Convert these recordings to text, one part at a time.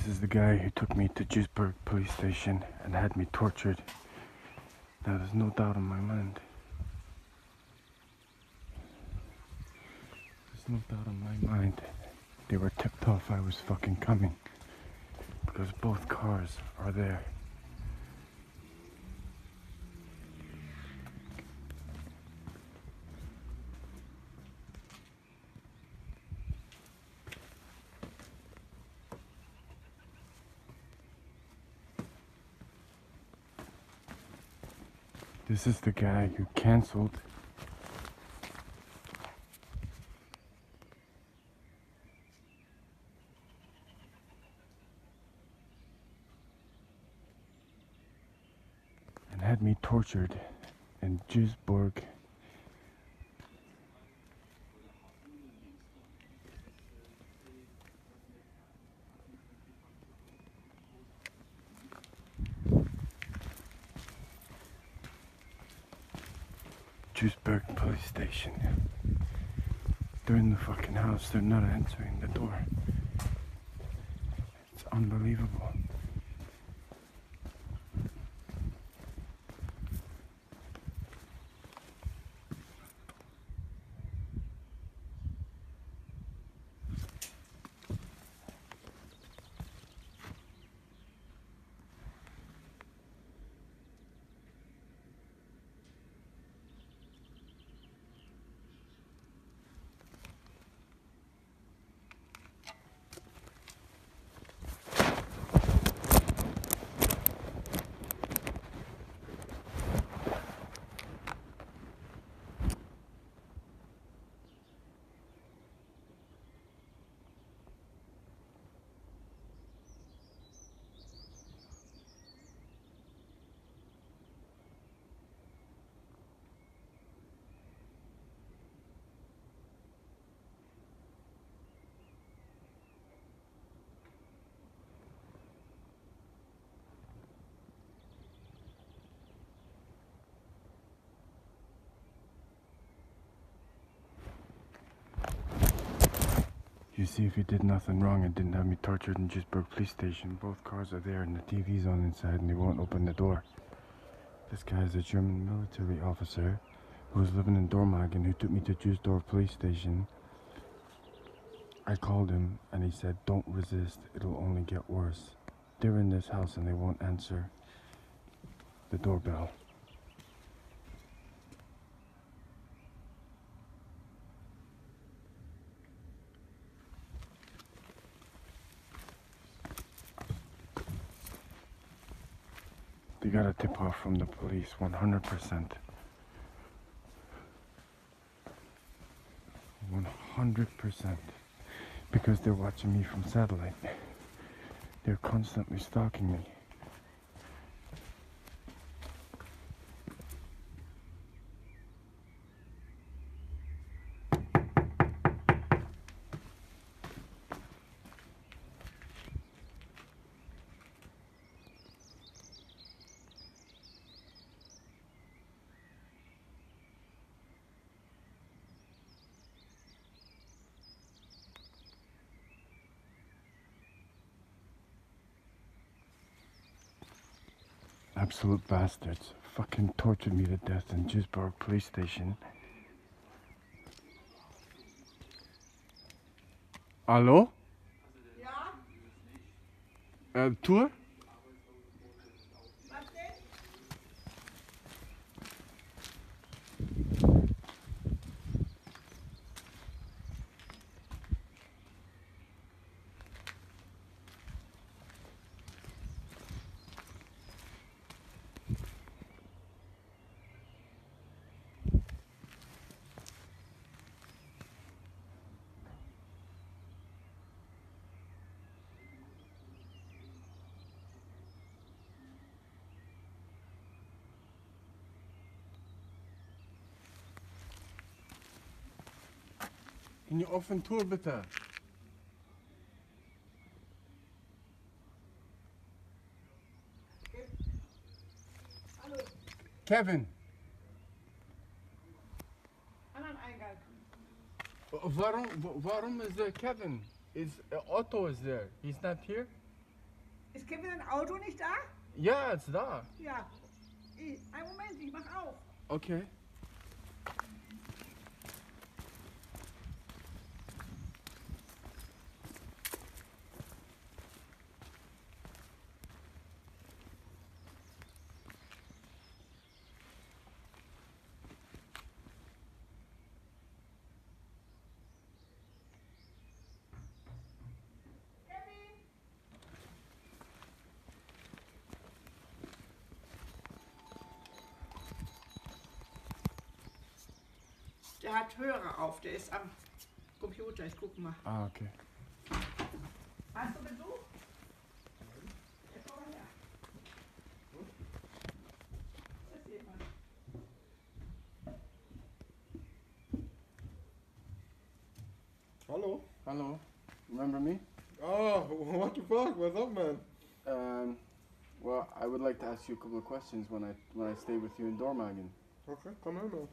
is the guy who took me to Duisburg police station and had me tortured. Now there's no doubt in my mind. There's no doubt in my mind. They were tipped off I was fucking coming. Because both cars are there. This is the guy who cancelled and had me tortured in Duisburg. Duisburg police station. They're in the fucking house, they're not answering the door. It's unbelievable. You see, if he did nothing wrong and didn't have me tortured in Duisburg police station, both cars are there and the TV's on inside and they won't open the door. This guy is a German military officer who was living in Dormagen who took me to Duisdorf police station. I called him and he said, don't resist, it'll only get worse. They're in this house and they won't answer the doorbell. They got a tip off from the police, 100%. 100%. Because they're watching me from satellite. They're constantly stalking me. Absolute bastards. Fucking tortured me to death in Duisburg police station. Hallo? Ja? Tour? Was denn? In je offen Tour bitte. Hallo, Kevin. anderen Eingang. Waarom is there Kevin? Otto is there. He's not here? Ist Kevin ein Auto nicht da? Yeah, it's da. Ja. Einen Moment, ich mach auf. Okay. Der hat Hörer auf, der ist am Computer. Ich guck mal. Ah, okay. Hast du Besuch? Ja, komm mal her. Ist jemand? Hello. Hello. Remember me? Oh, what the fuck? What's up, man? Well, I would like to ask you a couple of questions when I stay with you in Dormagen. Okay, come in, man.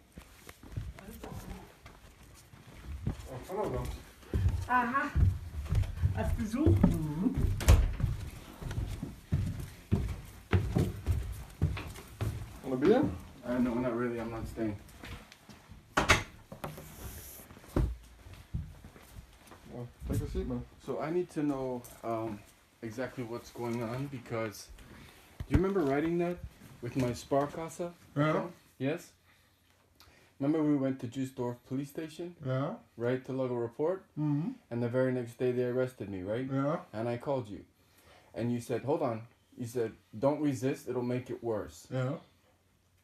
Oh, hello, man. Aha. Als Besuch? Want a beer? No, not really. I'm not staying. Well, take a seat, man. So I need to know exactly what's going on because do you remember writing that with my Sparkasse? Yeah. Yes. Remember we went to Düsseldorf police station, Yeah. right, to log a report, Mm-hmm. and the very next day they arrested me, right? Yeah. And I called you, and you said, "Hold on," you said, "Don't resist; it'll make it worse." Yeah.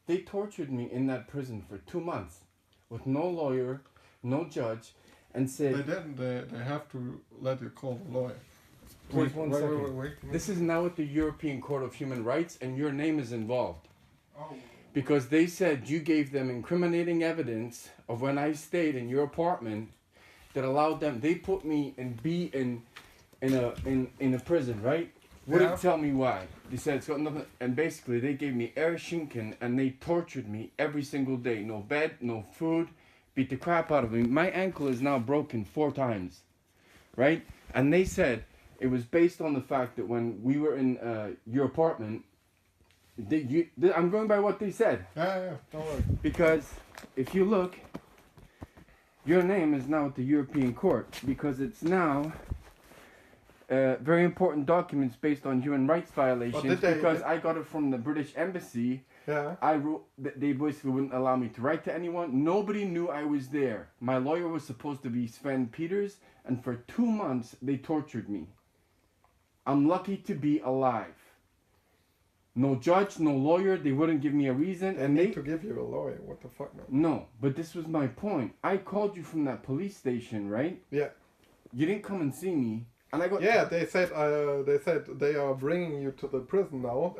They tortured me in that prison for 2 months, with no lawyer, no judge, and said, They didn't. They have to let you call the lawyer. Wait, one second. Wait. "This is now at the European Court of Human Rights, and your name is involved." Oh. Because they said you gave them incriminating evidence of when I stayed in your apartment that allowed them. They put me in a prison, right? Wouldn't Yeah. tell me why. They said it's got nothing, and basically they gave me air schinken and they tortured me every single day. No bed, no food, beat the crap out of me. My ankle is now broken 4 times, right? And they said it was based on the fact that when we were in your apartment. I'm going by what they said. Yeah. Don't worry. Because if you look, your name is now at the European Court because it's now very important documents based on human rights violations. did they- Because I got it from the British Embassy. Yeah. I wrote that they basically wouldn't allow me to write to anyone. Nobody knew I was there. My lawyer was supposed to be Sven Peters, and for 2 months they tortured me. I'm lucky to be alive. No judge, no lawyer, they wouldn't give me a reason. They And need to give you a lawyer. What the fuck, man? No, but this was my point. I called you from that police station, right? Yeah. You didn't come and see me. And I got... Yeah. They said they are bringing you to the prison now.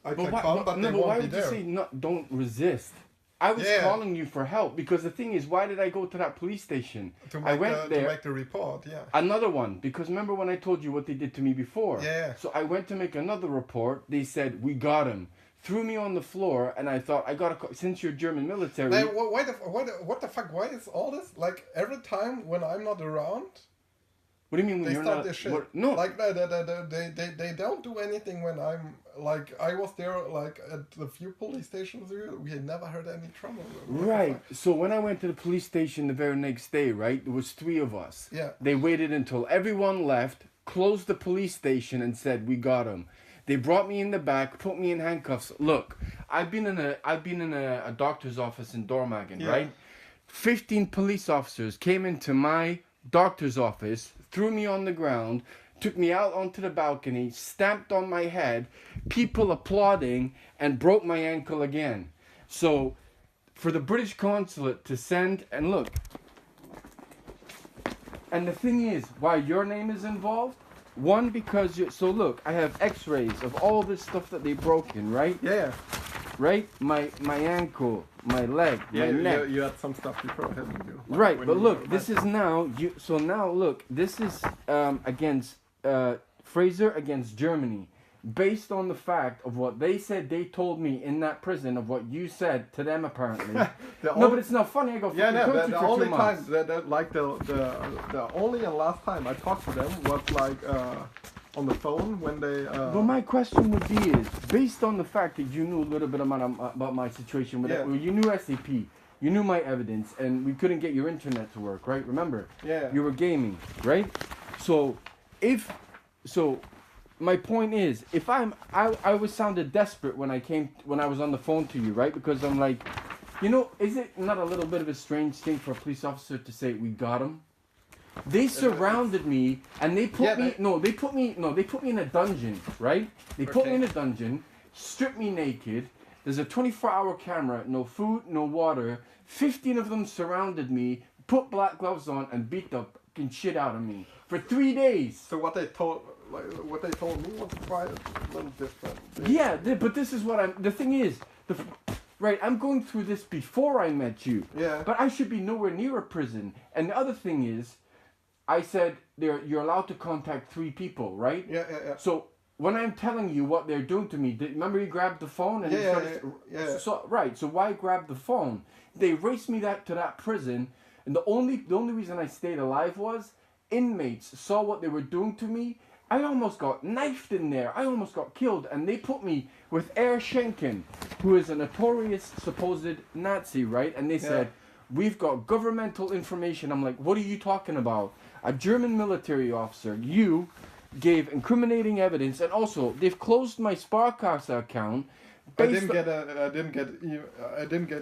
I can come, but they why won't be would you there. say don't resist? I was Yeah. calling you for help because the thing is, why did I go to that police station? To I went there. to make the report. Yeah. Another one, because remember when I told you what they did to me before? Yeah. So I went to make another report. They said, "We got him." Threw me on the floor, and I thought, I gotta call, since you're German military. Hey, what the fuck? Why is all this? Like every time when I'm not around, What do you mean when they you're start not? this shit. What, no, Like they don't do anything when I'm like I was there like at the few police stations here. We had never heard any trouble. What the right. fuck? So when I went to the police station the very next day, right, there was 3 of us. Yeah. They waited until everyone left, closed the police station, and said, "We got him." They brought me in the back, put me in handcuffs. Look, I've been in a doctor's office in Dormagen, Yeah. right? 15 police officers came into my doctor's office, threw me on the ground, took me out onto the balcony, stamped on my head, people applauding, and broke my ankle again. So, for the British consulate to send, and look, and the thing is, why your name is involved? One, because so look, I have x-rays of all this stuff that they've broken, right? Yeah. Right? My ankle, my leg, my neck. You had some stuff before, hadn't you? Like Right, when but you look, were this back. is now you. So now look, this is against Fraser against Germany, based on the fact of what they said. They told me in that prison of what you said to them apparently. No, but it's not funny. I go Yeah, fucking no, country the for 2 only months. time that like the only and last time I talked to them was like on the phone when they. But my question would be is, based on the fact that you knew a little bit about my situation, with Yeah. well, you knew SAP, you knew my evidence, and we couldn't get your internet to work, right? Remember? Yeah. You were gaming, right? So, my point is, if I was sounded desperate when I was on the phone to you, right? Because I'm like, you know, is it not a little bit of a strange thing for a police officer to say, we got him? They surrounded me and they put they put me in a dungeon, right? They put me in a dungeon, stripped me naked. There's a 24-hour camera, no food, no water. 15 of them surrounded me, put black gloves on, and beat the fucking shit out of me for 3 days. So what they told me was quite a little different. Yeah, but this is what the thing is, right, I'm going through this before I met you. Yeah. But I should be nowhere near a prison. And the other thing is, I said you're allowed to contact 3 people, right? Yeah. So when I'm telling you what they're doing to me, remember you grabbed the phone and yeah. So right, so why grab the phone? They raced me to that prison, and the only reason I stayed alive was inmates saw what they were doing to me. I almost got knifed in there. I almost got killed, and they put me with Herr Schenken, who is a notorious supposed Nazi, right? And they said, we've got governmental information. I'm like, what are you talking about? A German military officer, you gave incriminating evidence, and also they've closed my Sparkasse account. I didn't get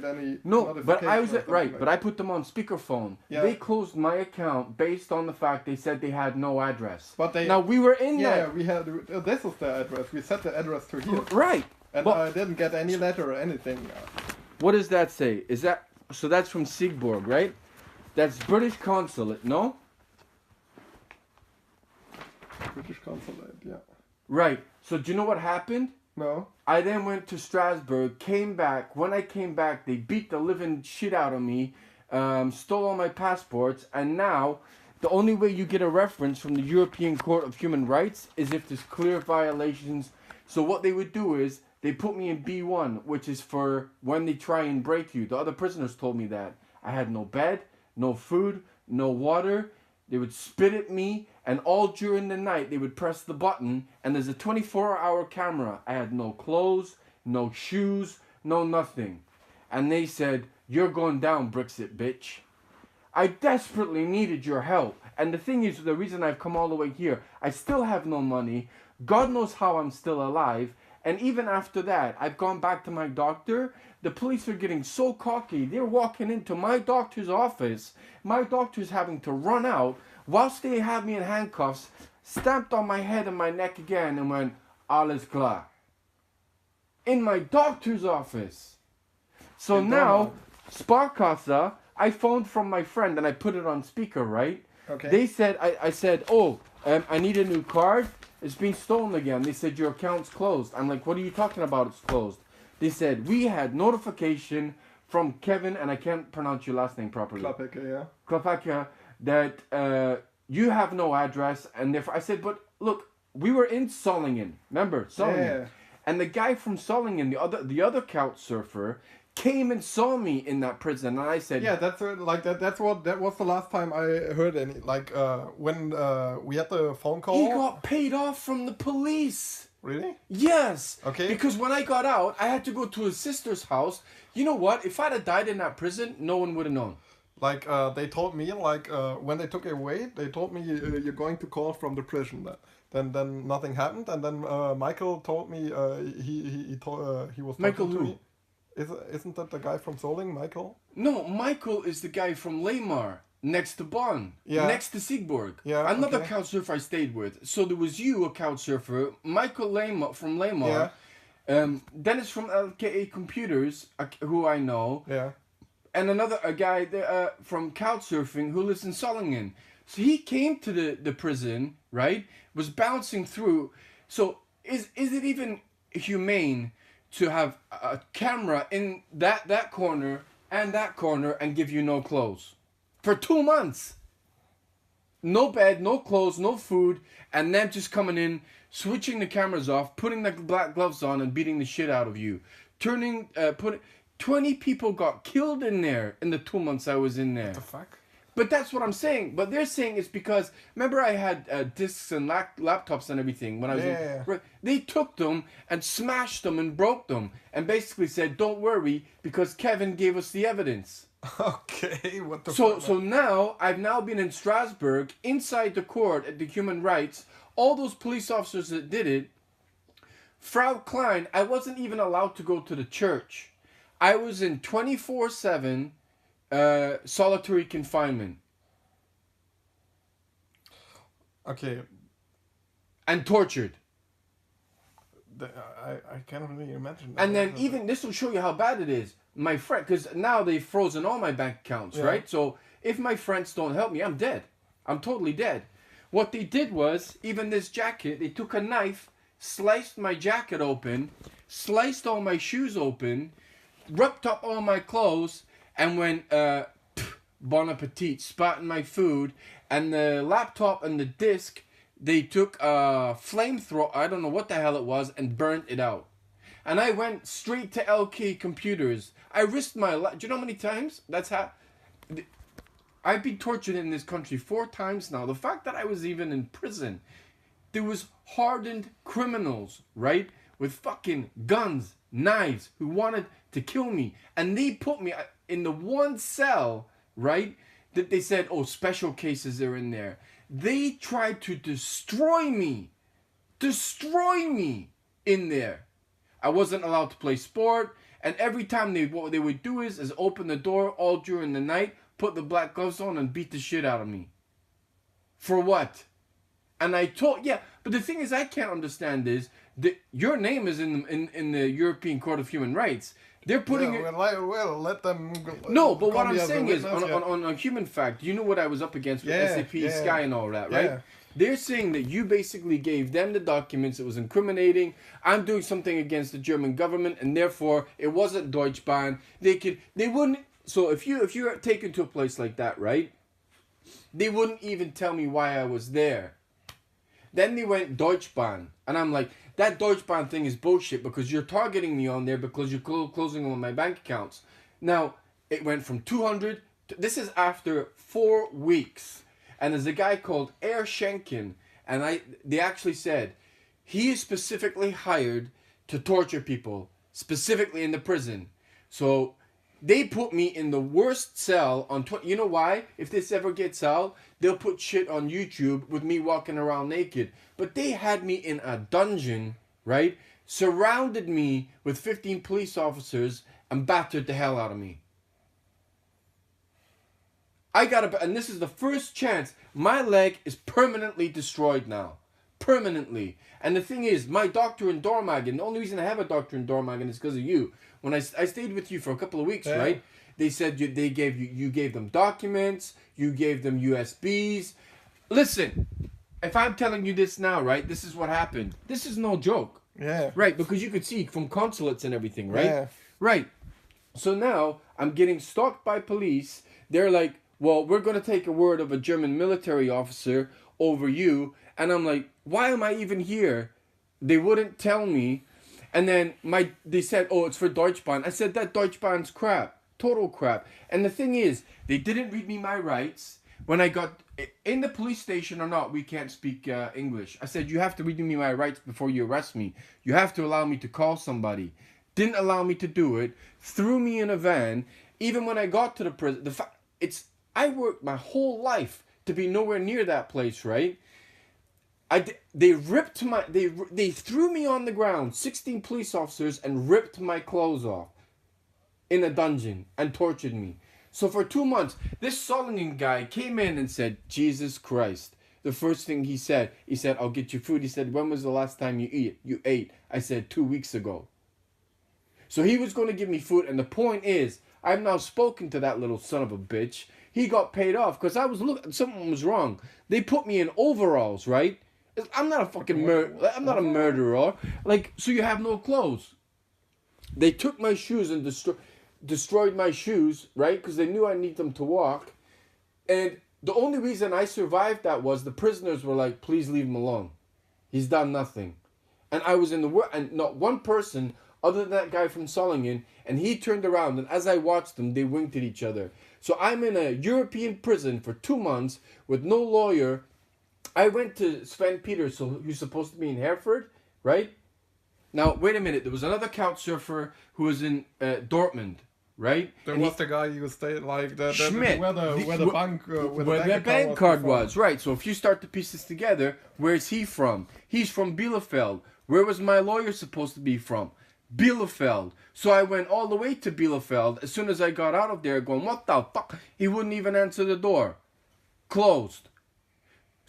any. No, but I was right. Like but I put them on speakerphone. Yeah. They closed my account based on the fact they said they had no address. But now we were in that. Yeah, we had. This is the address. We set the address to here. Right. And I didn't get any letter or anything. What does that say? Is that so? That's from Siegburg, right? That's British consulate, no? British consulate, yeah. Right. So do you know what happened? No. I then went to Strasbourg, came back. When I came back, they beat the living shit out of me, stole all my passports, and now the only way you get a reference from the European Court of Human Rights is if there's clear violations. So what they would do is they put me in B1, which is for when they try and break you. The other prisoners told me that. I had no bed, no food, no water. They would spit at me, and all during the night they would press the button, and there's a 24-hour camera. I had no clothes, no shoes, no nothing. And they said, you're going down, Brexit, bitch. I desperately needed your help. And the thing is, the reason I've come all the way here, I still have no money. God knows how I'm still alive. And even after that, I've gone back to my doctor. The police are getting so cocky. They're walking into my doctor's office. My doctor's having to run out whilst they have me in handcuffs, stamped on my head and my neck again, and went, alles klar. In my doctor's office. So now, Sparkasse, I phoned from my friend and I put it on speaker, right? Okay. They said, I said, I need a new card. It's been stolen again. They said, your account's closed. I'm like, what are you talking about? It's closed. They said, we had notification from Kevin, and I can't pronounce your last name properly. Klaplache, yeah. Klaplache, that you have no address. And therefore, I said, but look, we were in Solingen. Remember, Solingen. Yeah. And the guy from Solingen, the other couchsurfer, came and saw me in that prison, and I said, yeah, that was the last time I heard any, like, when we had the phone call. he got paid off from the police. Really? Yes. Okay. Because when I got out, I had to go to his sister's house. You know what? If I'd have died in that prison, no one would have known. Like, they told me, like, when they took it away, they told me you're going to call from the prison. Then nothing happened, and then Michael told me he was Michael talking to who? me. Isn't that the guy from Solingen, Michael? No, Michael is the guy from Lamar, next to Bonn, next to Siegburg. Yeah, Another okay. couchsurfer I stayed with. So there was you, a couchsurfer, Michael from Lamar, Dennis from LKA Computers, who I know, and a guy from couchsurfing who lives in Solingen. So he came to the prison, right? Was bouncing through. So is it even humane to have a camera in that corner and give you no clothes for 2 months? No bed, no clothes, no food, and them just coming in, switching the cameras off, putting the black gloves on, and beating the shit out of you. 20 people got killed in there in the 2 months I was in there. What the fuck? But that's what I'm saying. But they're saying it's because, remember I had discs and laptops and everything when I was in... They took them and smashed them and broke them and basically said, don't worry, because Kevin gave us the evidence. Okay, what the fuck? So now, I've now been in Strasbourg, inside the court at the human rights, all those police officers that did it, Frau Klein, I wasn't even allowed to go to the church. I was in 24/7 solitary confinement. Okay. And tortured. I can't really imagine that. And then even, this will show you how bad it is. My friend, because now they've frozen all my bank accounts, right? So if my friends don't help me, I'm dead. I'm totally dead. What they did was, even this jacket, they took a knife, sliced my jacket open, sliced all my shoes open, ripped up all my clothes, and went, bon appetit, spat in my food, and the laptop and the disc, they took a flamethrower, I don't know what the hell it was, and burnt it out. And I went straight to LK Computers. I risked my life. Do you know how many times? That's how... I've been tortured in this country 4 times now. The fact that I was even in prison, there was hardened criminals, right? With fucking guns, knives, who wanted to kill me. And they put me in the one cell, right? That they said, oh, special cases are in there. They tried to destroy me. Destroy me in there. I wasn't allowed to play sport. And every time what they would do is open the door all during the night, put the black gloves on and beat the shit out of me. For what? And I told, but the thing is, I can't understand is that your name is in the European Court of Human Rights. They're putting it... Well, let them... No, but what I'm saying is, on a human fact, you know what I was up against with SAP, Sky and all that, right? Yeah. They're saying that you basically gave them the documents, it was incriminating, I'm doing something against the German government, and therefore, it wasn't Deutschbahn. They wouldn't... So if you're taken to a place like that, right? They wouldn't even tell me why I was there. Then they went Deutschbahn. And I'm like, that Deutschbahn thing is bullshit because you're targeting me on there because you're closing all my bank accounts. Now, it went from 200 to... This is after 4 weeks. And there's a guy called Air Schenken. And they actually said, he is specifically hired to torture people. Specifically in the prison. So... They put me in the worst cell on... You know why? If this ever gets out, they'll put shit on YouTube with me walking around naked. But they had me in a dungeon, right? Surrounded me with 15 police officers and battered the hell out of me. And this is the first chance. My leg is permanently destroyed now. Permanently. And the thing is, my doctor in Dormagen, the only reason I have a doctor in Dormagen is because of you. When I stayed with you for a couple of weeks, right? They said you gave them documents, you gave them USBs. Listen, if I'm telling you this now, right? This is what happened. This is no joke. Yeah. Right, because you could see from consulates and everything, right? Yeah. Right. So now I'm getting stalked by police. They're like, well, we're going to take a word of a German military officer over you. And I'm like, why am I even here? They wouldn't tell me. And then they said, oh, it's for Deutschbahn. I said, that Deutschbahn's crap. Total crap. And the thing is, they didn't read me my rights. When I got in the police station or not, we can't speak English. I said, you have to read me my rights before you arrest me. You have to allow me to call somebody. Didn't allow me to do it. Threw me in a van. Even when I got to the prison, I worked my whole life to be nowhere near that place, right? They threw me on the ground, 16 police officers, and ripped my clothes off in a dungeon and tortured me. So for 2 months, this Solingen guy came in and said, Jesus Christ. The first thing he said, I'll get you food. He said, when was the last time you ate? I said, 2 weeks ago. So he was going to give me food. And the point is, I've now spoken to that little son of a bitch. He got paid off because something was wrong. They put me in overalls, right? I'm not a fucking I'm not a murderer. Like, so you have no clothes. They took my shoes and destroyed my shoes, right? Because they knew I need them to walk. And the only reason I survived that was the prisoners were like, please leave him alone. He's done nothing. And I was in the work, and not one person other than that guy from Solingen, and he turned around, and as I watched them, they winked at each other. So I'm in a European prison for 2 months with no lawyer. I went to Sven Peterson, who's supposed to be in Hereford, right? Now, wait a minute. There was another couchsurfer who was in Dortmund, right? There And was the guy you stayed like Schmidt. where the bank card was, right. So if you start to piece this together, where's he from? He's from Bielefeld. Where was my lawyer supposed to be from? Bielefeld. So I went all the way to Bielefeld. As soon as I got out of there, going, what the fuck? He wouldn't even answer the door. Closed.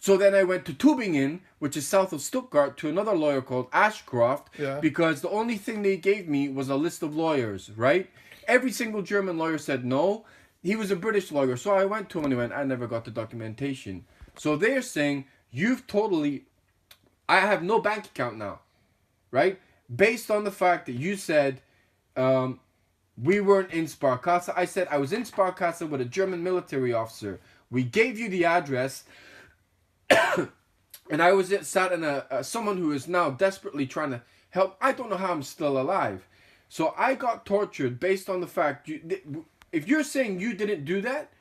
So then I went to Tübingen, which is south of Stuttgart, to another lawyer called Ashcroft, because the only thing they gave me was a list of lawyers, right? Every single German lawyer said no. He was a British lawyer, so I went to him and he went, I never got the documentation. So they're saying, I have no bank account now, right? Based on the fact that you said we weren't in Sparkasse. I said I was in Sparkasse with a German military officer. We gave you the address. And I was sat in someone who is now desperately trying to help. I don't know how I'm still alive. So I got tortured based on the fact, if you're saying you didn't do that,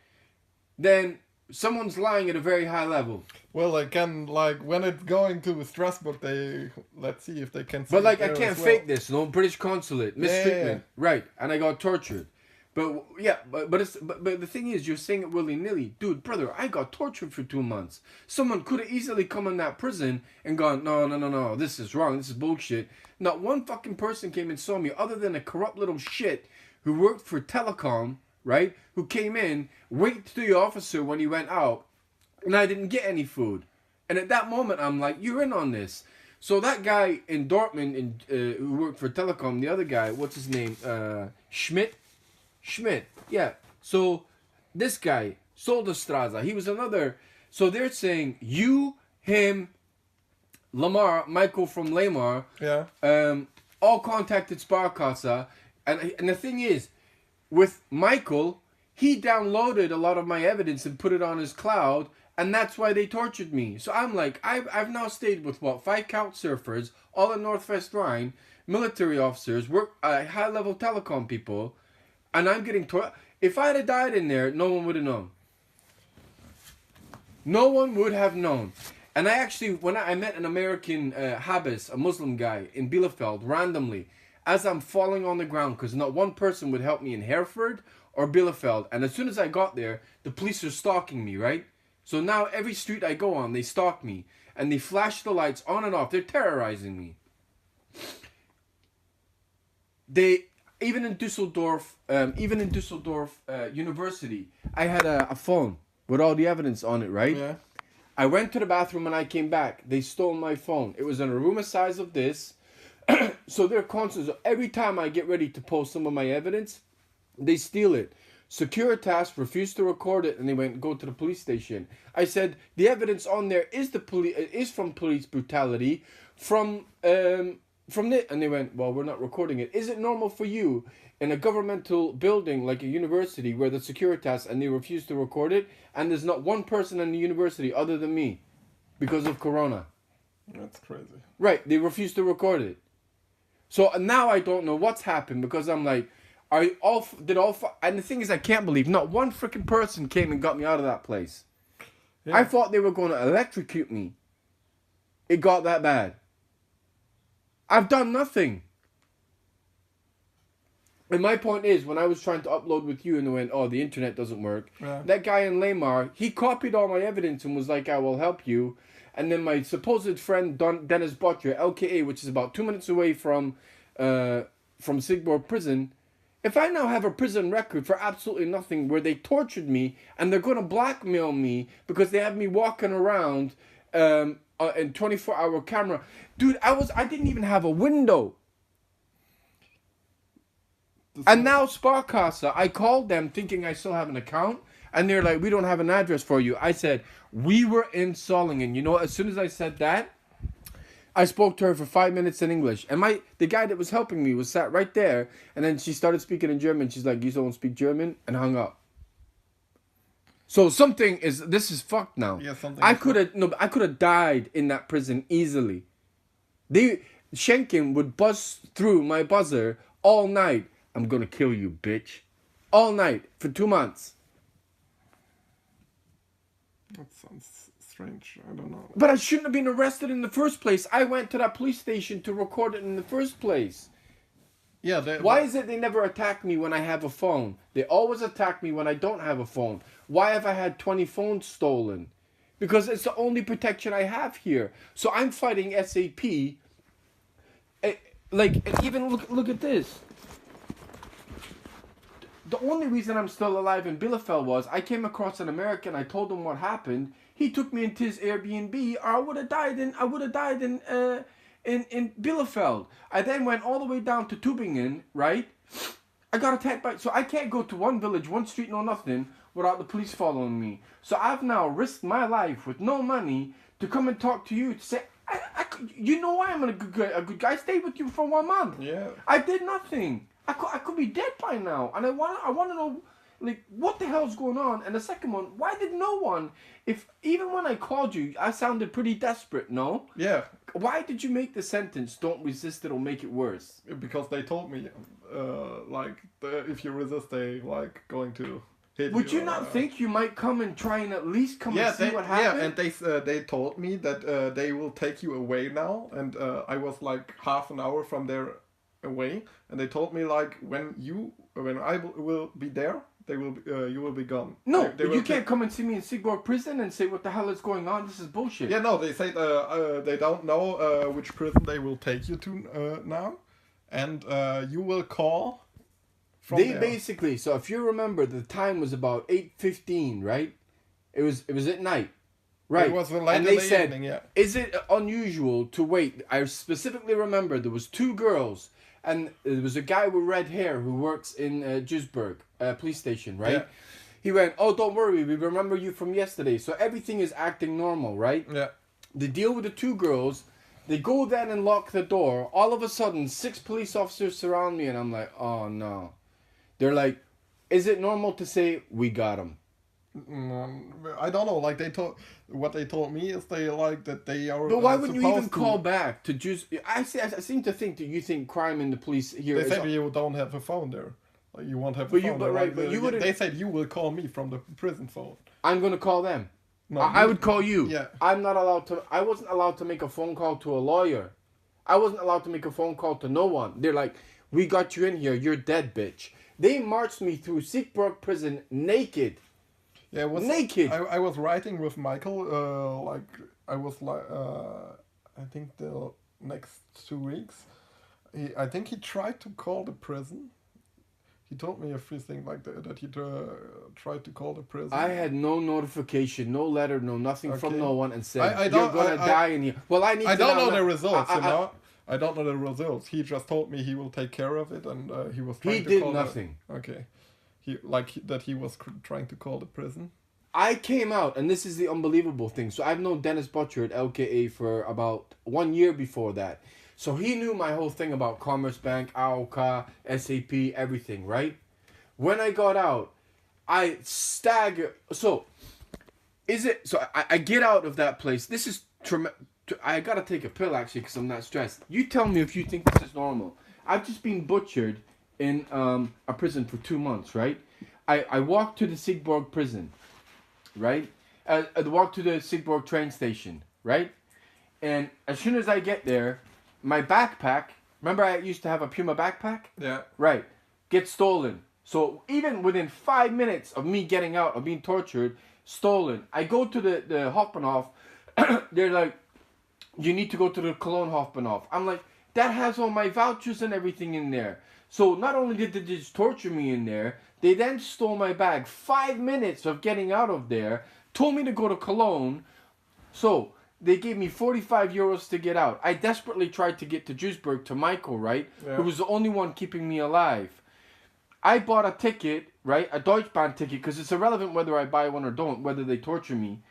then someone's lying at a very high level. Well, I can, like, when it's going to Strasbourg, let's see if they can. But like, I can't fake this, no, British consulate, mistreatment, right? And I got tortured. But yeah, but the thing is, you're saying it willy-nilly. Dude, brother, I got tortured for 2 months. Someone could have easily come in that prison and gone, no, this is wrong, this is bullshit. Not one fucking person came and saw me other than a corrupt little shit who worked for Telecom, right? Who came in, waited to the officer when he went out, and I didn't get any food. And at that moment, I'm like, you're in on this. So that guy in Dortmund, who worked for Telecom, the other guy, what's his name? Schmidt, yeah. So this guy, Solderstraße, he was another. So they're saying you, him, Lamar, Michael from Lamar, all contacted Sparkasse. And the thing is, with Michael, he downloaded a lot of my evidence and put it on his cloud, and that's why they tortured me. So I'm like, I've now stayed with, 5 couchsurfers, all in Northwest Rhine, military officers, high-level telecom people, and I'm getting tortured. If I'd have died in there, no one would have known. No one would have known. And I actually, when I met an American Habis, a Muslim guy, in Bielefeld, randomly, as I'm falling on the ground, because not one person would help me in Hereford or Bielefeld. And as soon as I got there, the police are stalking me, right? So now every street I go on, they stalk me. And they flash the lights on and off. They're terrorizing me. Even in Düsseldorf University, I had a phone with all the evidence on it, right? Yeah. I went to the bathroom and I came back. They stole my phone. It was in a room the size of this. So they're constant. So every time I get ready to post some of my evidence, they steal it. Securitas refused to record it, and they went, go to the police station. I said, the evidence on there is from police brutality, from it. And they went, well, we're not recording it. Is it normal for you in a governmental building like a university where the Securitas, and they refuse to record it, and there's not one person in the university other than me because of Corona? That's crazy. Right, they refuse to record it. So now I don't know what's happened, because I'm like, and the thing is, I can't believe not one freaking person came and got me out of that place. Yeah. I thought they were going to electrocute me. It got that bad. I've done nothing. And my point is, when I was trying to upload with you and they went, oh, the internet doesn't work. Yeah. That guy in Lamar, he copied all my evidence and was like, I will help you. And then my supposed friend, Dennis Butcher, LKA, which is about 2 minutes away from Sigborg prison. If I now have a prison record for absolutely nothing where they tortured me and they're going to blackmail me because they have me walking around in 24-hour camera. Dude, I didn't even have a window. And now Sparkasse, I called them thinking I still have an account. And they're like, we don't have an address for you. I said, we were in Solingen. You know, as soon as I said that, I spoke to her for 5 minutes in English. And the guy that was helping me was sat right there. And then she started speaking in German. She's like, you don't speak German? And hung up. So this is fucked now. Yeah, I could have died in that prison easily. Schenken would buzz through my buzzer all night. I'm gonna kill you, bitch. All night for 2 months. That sounds strange. I don't know. But I shouldn't have been arrested in the first place. I went to that police station to record it in the first place. Yeah. Why is it they never attack me when I have a phone? They always attack me when I don't have a phone. Why have I had 20 phones stolen? Because it's the only protection I have here. So I'm fighting SAP. Like, and even look at this. The only reason I'm still alive in Bielefeld was I came across an American. I told him what happened. He took me into his Airbnb, or I would have died in Bielefeld. I then went all the way down to Tübingen, right? I got attacked by, so I can't go to one village, one street, no nothing, without the police following me. So I've now risked my life with no money to come and talk to you to say, you know why I'm a good guy. I stayed with you for 1 month. Yeah. I did nothing. I could be dead by now, and I want to know, like, what the hell's going on? And the second one, why did no one? If even when I called you, I sounded pretty desperate. No. Yeah. Why did you make the sentence? Don't resist; it'll make it worse. Because they told me, if you resist, they like going to hit you. Would you not think you might come and try and at least come and see what happened? Yeah, and they told me that they will take you away now, and I was like half an hour from there away, and they told me like when I will be there, you will be gone. No, they but you can't come and see me in Sigborg prison and say what the hell is going on. This is bullshit. Yeah, no, they say they don't know which prison they will take you to now, and you will call. They basically, so if you remember, the time was about 8:15, right? It was at night, right? It was late and they in the said, evening, yeah. Is it unusual to wait? I specifically remember there was 2 girls, and there was a guy with red hair who works in Duisburg police station, right? Yeah. He went, oh, don't worry, we remember you from yesterday, so everything is acting normal, right? Yeah. They deal with the 2 girls. They go then and lock the door. All of a sudden, 6 police officers surround me, and I'm like, oh no. They're like, is it normal to say, we got him? I don't know. Like what they told me is they like that they are. But why wouldn't you even call back to just? I seem to think that you think crime in the police here. They said you don't have a phone there. Like you won't have a but phone. You, but right, but you wouldn't. They said you will call me from the prison phone. I'm gonna call them. No, I would call you. Yeah. I'm not allowed to. I wasn't allowed to make a phone call to a lawyer. I wasn't allowed to make a phone call to no one. They're like, we got you in here. You're dead, bitch. They marched me through Siegburg prison naked. Yeah, it was naked. I was writing with Michael. I think the next 2 weeks. I think he tried to call the prison. He told me a few things like that he tried to call the prison. I had no notification, no letter, no nothing from no one, and said I you're gonna die in here. Well, I don't know the results. I don't know the results. He just told me he will take care of it, and he was trying to call. He did nothing. Okay, he was trying to call the prison. I came out, and this is the unbelievable thing. So I've known Dennis Butcher at LKA for about 1 year before that. So he knew my whole thing about Commerzbank, AOK, SAP, everything, right? When I got out, I staggered. So, I get out of that place. This is I gotta take a pill actually because I'm not stressed. You tell me if you think this is normal. I've just been butchered in a prison for 2 months, right? I walked to the Siegburg prison, right? I walked to the Siegburg train station, right? And as soon as I get there, my backpack, remember I used to have a Puma backpack? Yeah. Right. Gets stolen. So even within 5 minutes of me getting out, of being tortured, stolen. I go to the Hauptbahnhof. They're like, you need to go to the Cologne Hauptbahnhof. I'm like, that has all my vouchers and everything in there. So not only did they just torture me in there, they then stole my bag. 5 minutes of getting out of there, told me to go to Cologne. So they gave me 45 euros to get out. I desperately tried to get to Duisburg to Michael, right? Yeah. Who was the only one keeping me alive. I bought a ticket, right? A Deutschbahn ticket, because it's irrelevant whether I buy one or don't, whether they torture me.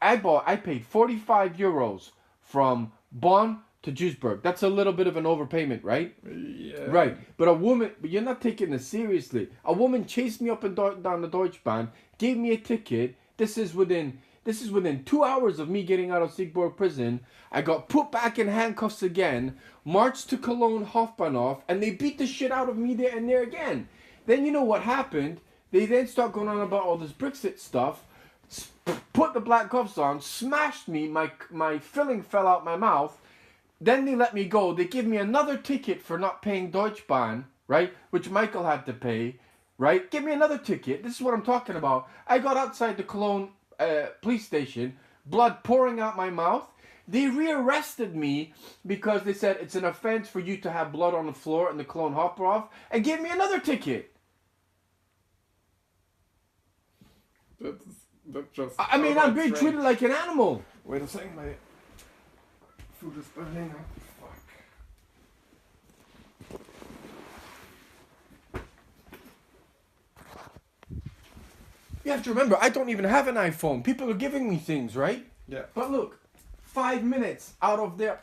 I paid 45 euros from Bonn to Duisburg. That's a little bit of an overpayment, right? Yeah. Right. But you're not taking this seriously. A woman chased me up and down the Deutschbahn, gave me a ticket. This is within This is within 2 hours of me getting out of Siegburg prison. I got put back in handcuffs again, marched to Cologne Hofbahnhof, and they beat the shit out of me there and there again. Then you know what happened? They then start going on about all this Brexit stuff, put the black cuffs on, smashed me, my filling fell out my mouth. Then they let me go. They give me another ticket for not paying Deutschbahn, right? Which Michael had to pay, right? Give me another ticket. This is what I'm talking about. I got outside the Cologne police station, blood pouring out my mouth. They rearrested me because they said it's an offense for you to have blood on the floor in the Cologne Hauptbahnhof, and gave me another ticket. That's just. I mean, I'm being treated like an animal. Wait a second, my food is burning up. You have to remember, I don't even have an iPhone. People are giving me things, right? Yeah. But look, 5 minutes out of there.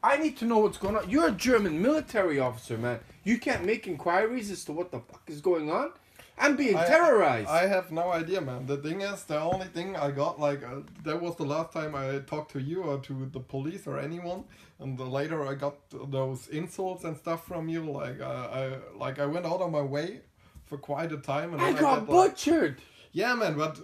I need to know what's going on. You're a German military officer, man. You can't make inquiries as to what the fuck is going on. I'm being terrorized. I have no idea, man. The thing is, the only thing I got, like, that was the last time I talked to you or to the police or anyone. And later I got those insults and stuff from you. Like, I went out of my way for quite a time. And I then got butchered. Yeah, man, but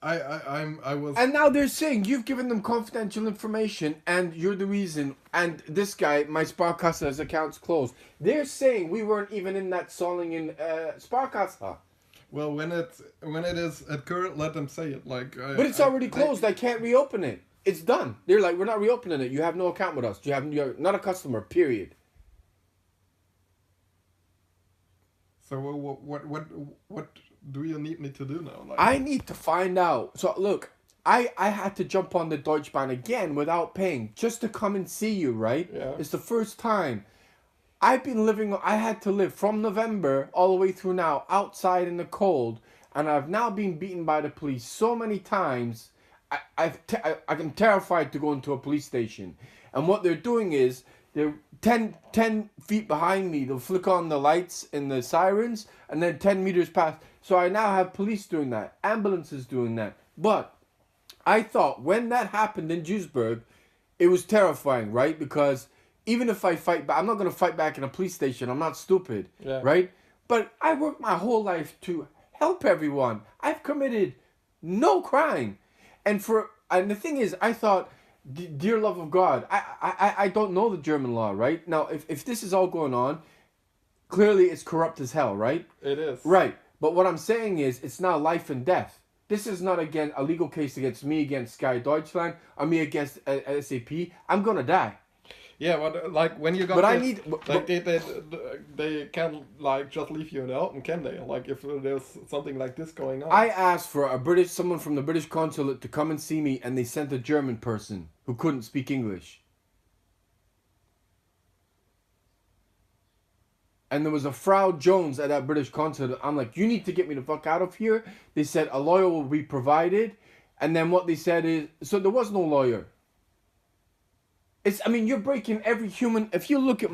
I was. And now they're saying you've given them confidential information and you're the reason. And this guy, my Sparkassa's account's closed. They're saying we weren't even in that Solingen Sparkassa. Well, when it is at current, let them say it. Like. But it's already closed. I can't reopen it. It's done. They're like, we're not reopening it. You have no account with us. You're not a customer. Period. So what do you need me to do now? Like, I need to find out. So look, I had to jump on the Deutschbahn again without paying just to come and see you, right? Yeah. It's the first time. I had to live from November all the way through now outside in the cold, and I've now been beaten by the police so many times. I'm terrified to go into a police station. And what they're doing is they're 10 feet behind me. They'll flick on the lights and the sirens, and then 10 meters past. So I now have police doing that, ambulances doing that. But I thought when that happened in Duisburg, it was terrifying, right? Because even if I fight back, I'm not going to fight back in a police station. I'm not stupid, right? But I worked my whole life to help everyone. I've committed no crime. And the thing is, I thought, dear love of God, I don't know the German law, right? Now, if this is all going on, clearly it's corrupt as hell, right? It is. Right. But what I'm saying is, it's now life and death. This is not, again, a legal case against me, against Sky Deutschland, or me against SAP. I'm going to die. Yeah, but like when you got. But this, they can't like just leave you out, can they? Like if there's something like this going on. I asked for someone from the British consulate to come and see me, and they sent a German person who couldn't speak English. And there was a Frau Jones at that British consulate. I'm like, you need to get me the fuck out of here. They said a lawyer will be provided. And then what they said is, so there was no lawyer. You're breaking every human. If you look at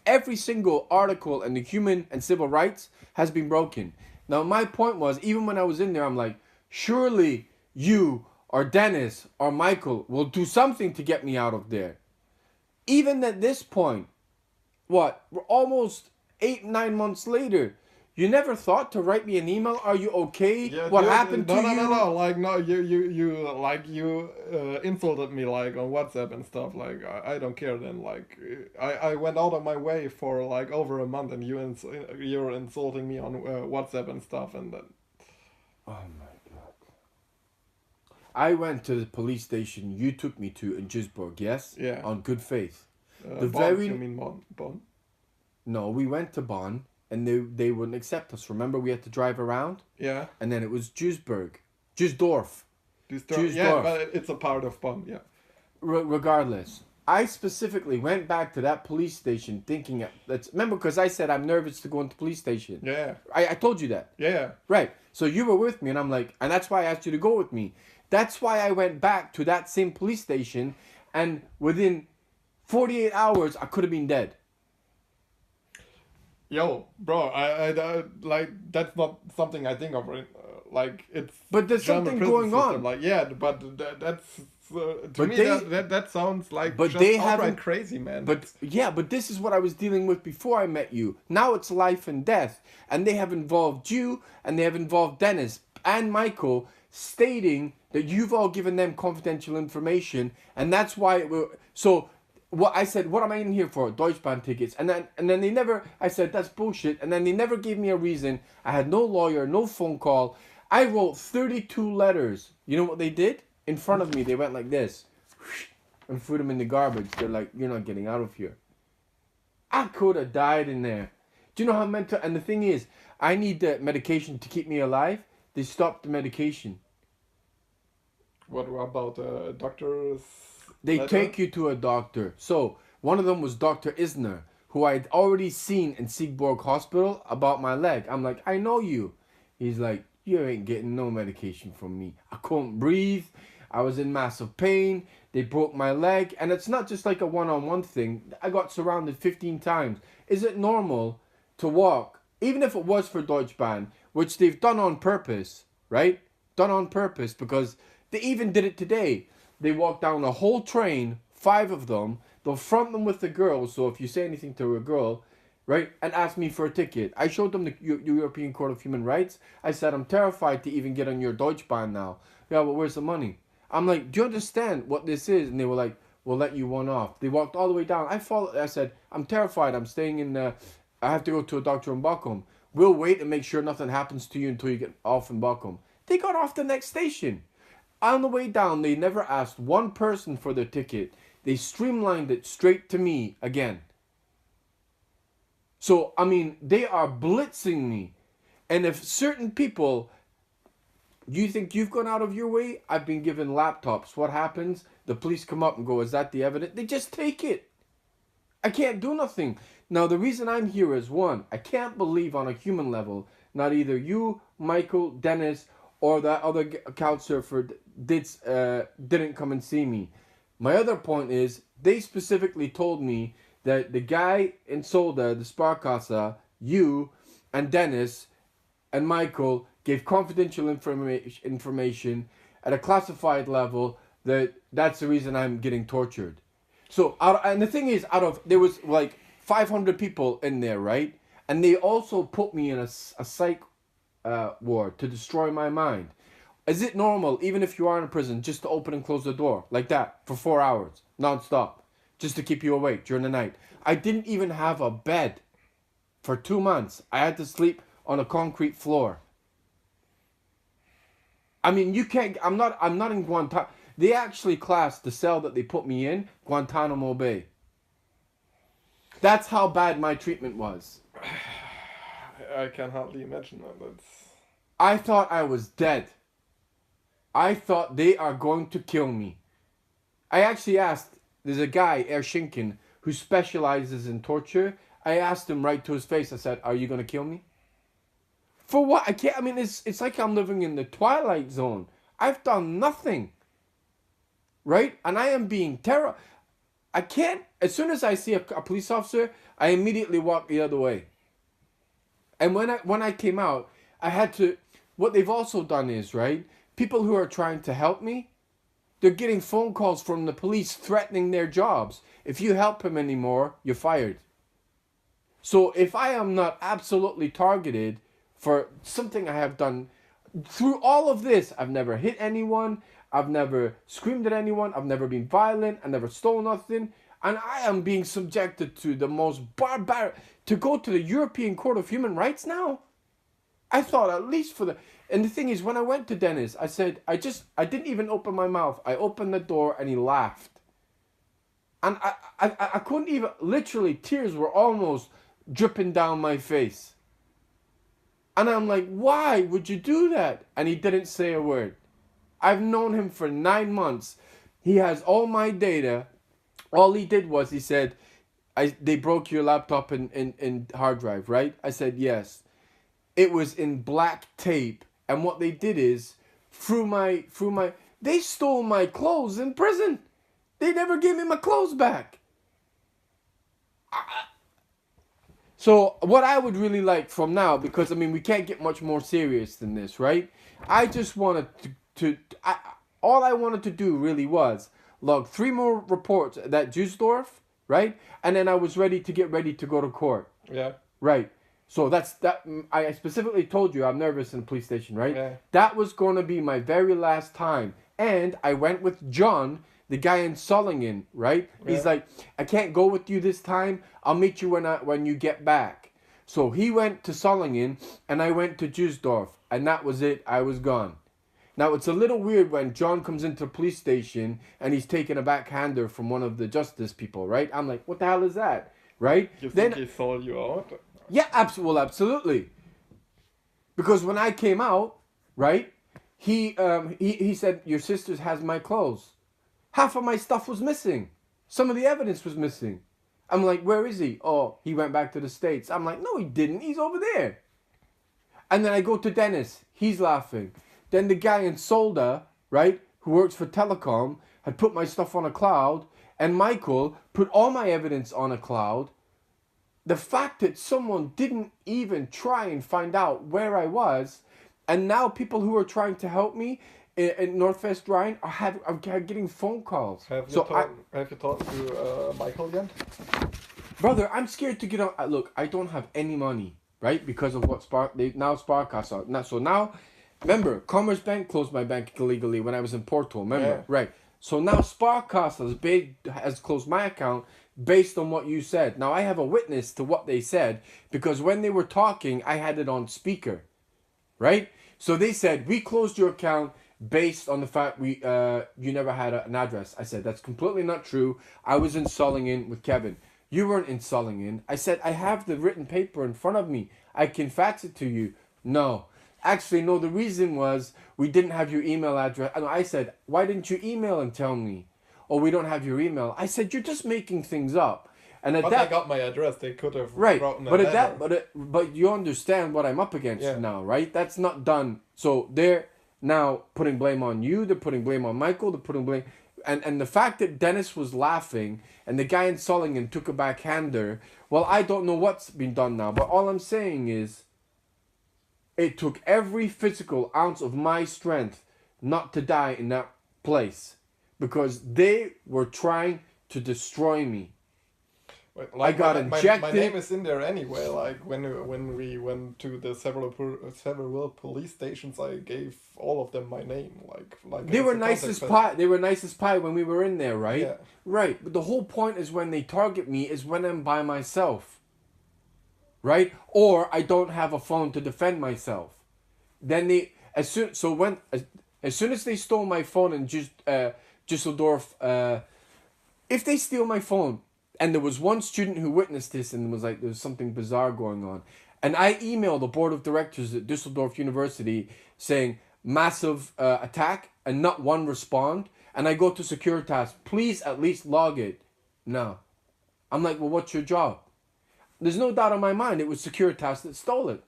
every single article in the human and civil rights has been broken. Now, my point was, even when I was in there, I'm like, surely you or Dennis or Michael will do something to get me out of there. Even at this point, we're almost 8-9 months later. You never thought to write me an email? Are you okay? Yeah, what happened to you? No. Like no, you insulted me like on WhatsApp and stuff. Like I don't care. Then like I went out of my way for like over a month, and you're insulting me on WhatsApp and stuff, and then. Oh my God. I went to the police station you took me to in Duisburg. Yes. Yeah. On good faith. You mean Bonn? No, we went to Bonn. And they wouldn't accept us. Remember, we had to drive around? Yeah. And then it was Duisdorf. Yeah, but it's a part of Bonn, yeah. Regardless, I specifically went back to that police station thinking... Remember, because I said I'm nervous to go into police station. Yeah. I told you that. Yeah. Right. So you were with me, and I'm like... And that's why I asked you to go with me. That's why I went back to that same police station, and within 48 hours, I could have been dead. Yo, bro, I like that's not something I think of like it's. But there's German something prison going system. on. Like yeah, but that's to But me they- that sounds like but just they outright haven't- crazy, man. But yeah, but this is what I was dealing with before I met you. Now it's life and death, and they have involved you, and they have involved Dennis and Michael, stating that you've all given them confidential information, and that's why it will. So what I said, what am I in here for? Deutschbahn tickets, and then they never. I said that's bullshit, and then they never gave me a reason. I had no lawyer, no phone call. I wrote 32 letters. You know what they did? In front of me, they went like this and threw them in the garbage. They're like, you're not getting out of here. I could have died in there. Do you know how mental... And the thing is, I need the medication to keep me alive. They stopped the medication. What about doctors? They letter? take you to a doctor. So, one of them was Dr. Isner, who I'd already seen in Siegburg Hospital about my leg. I'm like, I know you. He's like, you ain't getting no medication from me. I couldn't breathe. I was in massive pain. They broke my leg. And it's not just like a one-on-one thing. I got surrounded 15 times. Is it normal to walk, even if it was for Deutschbahn, which they've done on purpose, right? Done on purpose, because they even did it today. They walked down a whole train, 5 of them. They'll front them with the girls. So if you say anything to a girl, right, and ask me for a ticket. I showed them the European Court of Human Rights. I said, I'm terrified to even get on your Deutschbahn now. Yeah, but where's the money? I'm like, do you understand what this is? And they were like, we'll let you one off. They walked all the way down. I said, I'm terrified. I'm staying in, I have to go to a doctor in Bochum. We'll wait and make sure nothing happens to you until you get off in Bochum. They got off the next station. On the way down, they never asked one person for their ticket. They streamlined it straight to me again. So, I mean, they are blitzing me. And if certain people, you think you've gone out of your way? I've been given laptops. What happens? The police come up and go, is that the evidence? They just take it. I can't do nothing. Now, the reason I'm here is, one, I can't believe on a human level, not either you, Michael, Dennis, or that other couchsurfer didn't come and see me. My other point is, they specifically told me that the guy in Solda, the Sparkasse, you, and Dennis, and Michael gave confidential information at a classified level. That's the reason I'm getting tortured. So, and the thing is, there was like 500 people in there, right? And they also put me in a psych ward to destroy my mind. Is it normal, even if you are in a prison, just to open and close the door like that for 4 hours, non-stop, just to keep you awake during the night? I didn't even have a bed for 2 months. I had to sleep on a concrete floor. I mean, you can't. I'm not in Guantanamo. They actually classed the cell that they put me in Guantanamo Bay. That's how bad my treatment was. I can hardly imagine that. That's... I thought I was dead. I thought they are going to kill me. I actually asked, there's a guy, Schinken, who specializes in torture. I asked him right to his face, I said, are you going to kill me? For what? I can't, I mean, it's like I'm living in the Twilight Zone. I've done nothing. Right? And I am being terrorized. I can't, as soon as I see a police officer, I immediately walk the other way. And when I came out, I had to, what they've also done is, right, people who are trying to help me, they're getting phone calls from the police threatening their jobs. If you help him anymore, you're fired. So if I am not absolutely targeted for something I have done, through all of this, I've never hit anyone, I've never screamed at anyone, I've never been violent, I never stole nothing, and I am being subjected to the most barbaric, to go to the European Court of Human Rights now? I thought at least for the... And the thing is, when I went to Dennis, I said, I didn't even open my mouth. I opened the door and he laughed. And I couldn't even, literally tears were almost dripping down my face. And I'm like, why would you do that? And he didn't say a word. I've known him for 9 months. He has all my data. All he did was, he said, they broke your laptop in hard drive, right? I said, yes. It was in black tape. And what they did is, they stole my clothes in prison. They never gave me my clothes back. So what I would really like from now, because I mean we can't get much more serious than this, right? I just wanted all I wanted to do really was log 3 more reports at that Düsseldorf, right? And then I was ready to go to court. Yeah. Right. So that. I specifically told you I'm nervous in the police station, right? Yeah. That was going to be my very last time. And I went with John, the guy in Solingen, right? Yeah. He's like, I can't go with you this time. I'll meet you when you get back. So he went to Solingen and I went to Düsseldorf. And that was it. I was gone. Now, it's a little weird when John comes into the police station and he's taking a backhander from one of the justice people, right? I'm like, what the hell is that? Right? You think he saw you out? Yeah, absolutely. Because when I came out, right, he said, your sister has my clothes. Half of my stuff was missing. Some of the evidence was missing. I'm like, where is he? Oh, he went back to the States. I'm like, no, he didn't. He's over there. And then I go to Dennis. He's laughing. Then the guy in Solda, right, who works for Telecom, had put my stuff on a cloud. And Michael put all my evidence on a cloud. The fact that someone didn't even try and find out where I was, and now people who are trying to help me in Northwest Rhine are getting phone calls. Have you talked to Michael yet? Brother, I'm scared to get on. Look, I don't have any money, right? Because of what Sparkasse. So now, remember, Commerzbank closed my bank illegally when I was in Porto. Remember, Yeah. right? So now Sparkasse has closed my account based on what you said. Now I have a witness to what they said because when they were talking, I had it on speaker, right? So they said we closed your account based on the fact you never had an address. I said that's completely not true. I was in Solingen with Kevin. You weren't in Solingen. I said I have the written paper in front of me. I can fax it to you. No. Actually, no, the reason was we didn't have your email address. I said, why didn't you email and tell me? Oh, we don't have your email. I said, you're just making things up. And But they got my address. They could have written but a at that, but you understand what I'm up against now, right? That's not done. So they're now putting blame on you. They're putting blame on Michael. They're putting blame, and the fact that Dennis was laughing and the guy in Solingen took a backhander. Well, I don't know what's been done now, but all I'm saying is, it took every physical ounce of my strength not to die in that place. Because they were trying to destroy me. Like, I got injected. My name is in there anyway. Like when we went to the several police stations, I gave all of them my name. Like they were nice as pie. They were nice as pie when we were in there, right? Yeah. Right. But the whole point is when they target me is when I'm by myself. Right? Or I don't have a phone to defend myself. Then as soon as they stole my phone and just Düsseldorf, if they steal my phone, and there was one student who witnessed this and was like, there's something bizarre going on. And I emailed the board of directors at Düsseldorf University saying, massive attack, and not one respond. And I go to Securitas, please at least log it. No. I'm like, well, what's your job? There's no doubt in my mind it was Securitas that stole it.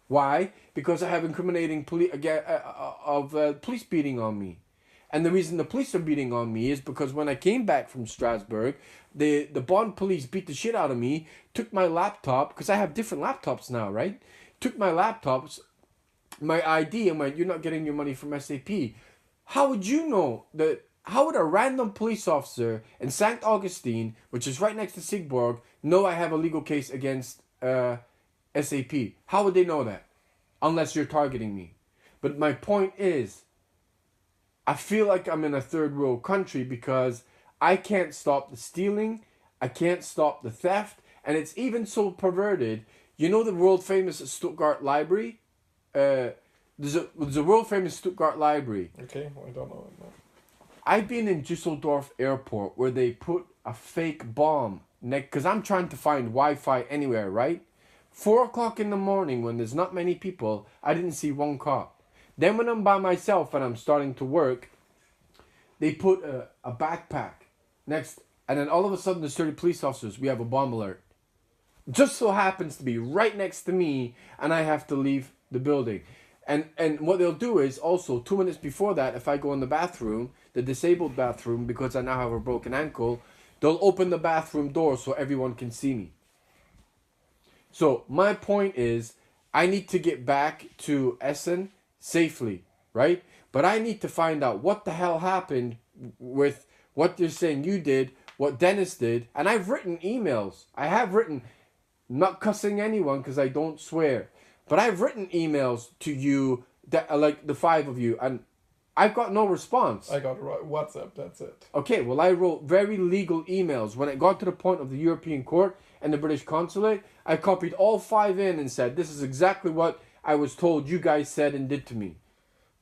Why? Because I have incriminating police beating on me. And the reason the police are beating on me is because when I came back from Strasbourg, the Bonn police beat the shit out of me, took my laptop, because I have different laptops now, right? Took my laptops, my ID, and went, you're not getting your money from SAP. How would you know that? How would a random police officer in St. Augustine, which is right next to Sigborg, know I have a legal case against SAP? How would they know that? Unless you're targeting me. But my point is, I feel like I'm in a third world country because I can't stop the stealing, I can't stop the theft, and it's even so perverted. You know the world famous Stuttgart Library? There's a world famous Stuttgart Library. Okay, I don't know. No. I've been in Düsseldorf airport where they put a fake bomb, because I'm trying to find Wi-Fi anywhere, right? 4 o'clock in the morning when there's not many people, I didn't see one cop. Then when I'm by myself and I'm starting to work, they put a backpack next, and then all of a sudden there's 30 police officers. We have a bomb alert. Just so happens to be right next to me, and I have to leave the building. And what they'll do is also 2 minutes before that, if I go in the bathroom, the disabled bathroom, because I now have a broken ankle, they'll open the bathroom door so everyone can see me. So my point is, I need to get back to Essen safely, right? But I need to find out what the hell happened with what you're saying you did, what Dennis did. And I've written emails. I have written, not cussing anyone because I don't swear. But I've written emails to you, that like the 5 of you, and I've got no response. I got WhatsApp, that's it. Okay, well, I wrote very legal emails. When it got to the point of the European Court and the British Consulate, I copied all 5 in and said, this is exactly what I was told you guys said and did to me.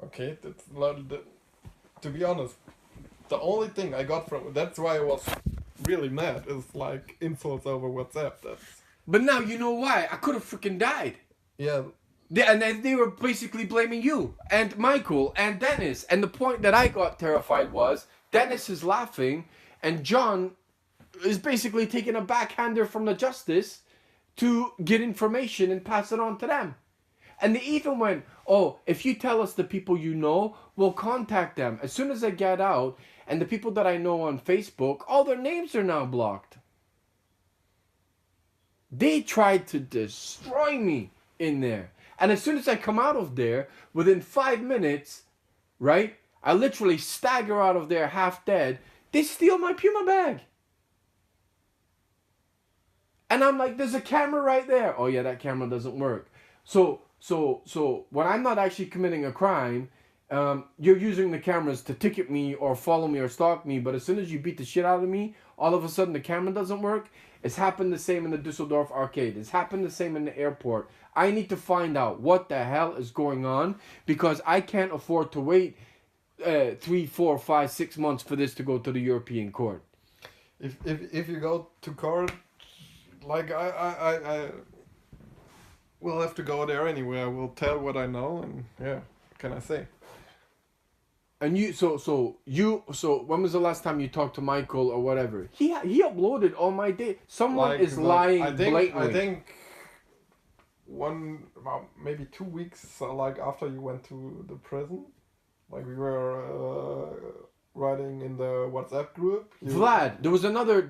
Okay, to be honest, the only thing I got from that's why I was really mad is like insults over WhatsApp. But now you know why. I could have freaking died. Yeah. They were basically blaming you and Michael and Dennis. And the point that I got terrified was Dennis is laughing and John is basically taking a backhander from the justice to get information and pass it on to them. And they even went, oh, if you tell us the people you know, we'll contact them. As soon as I get out, and the people that I know on Facebook, all their names are now blocked. They tried to destroy me in there. And as soon as I come out of there, within 5 minutes, right, I literally stagger out of there half dead. They steal my Puma bag. And I'm like, there's a camera right there. Oh yeah, that camera doesn't work. So when I'm not actually committing a crime, you're using the cameras to ticket me or follow me or stalk me. But as soon as you beat the shit out of me, all of a sudden the camera doesn't work. It's happened the same in the Düsseldorf arcade. It's happened the same in the airport. I need to find out what the hell is going on because I can't afford to wait 3, 4, 5, 6 months for this to go to the European Court. If you go to court, like I will have to go there anyway. I will tell what I know, and yeah, what can I say? And you, so when was the last time you talked to Michael or whatever? He uploaded all my data. Someone Like, is lying blatantly. I think maybe 2 weeks like after you went to the prison, like we were writing in the WhatsApp group. Vlad, there was another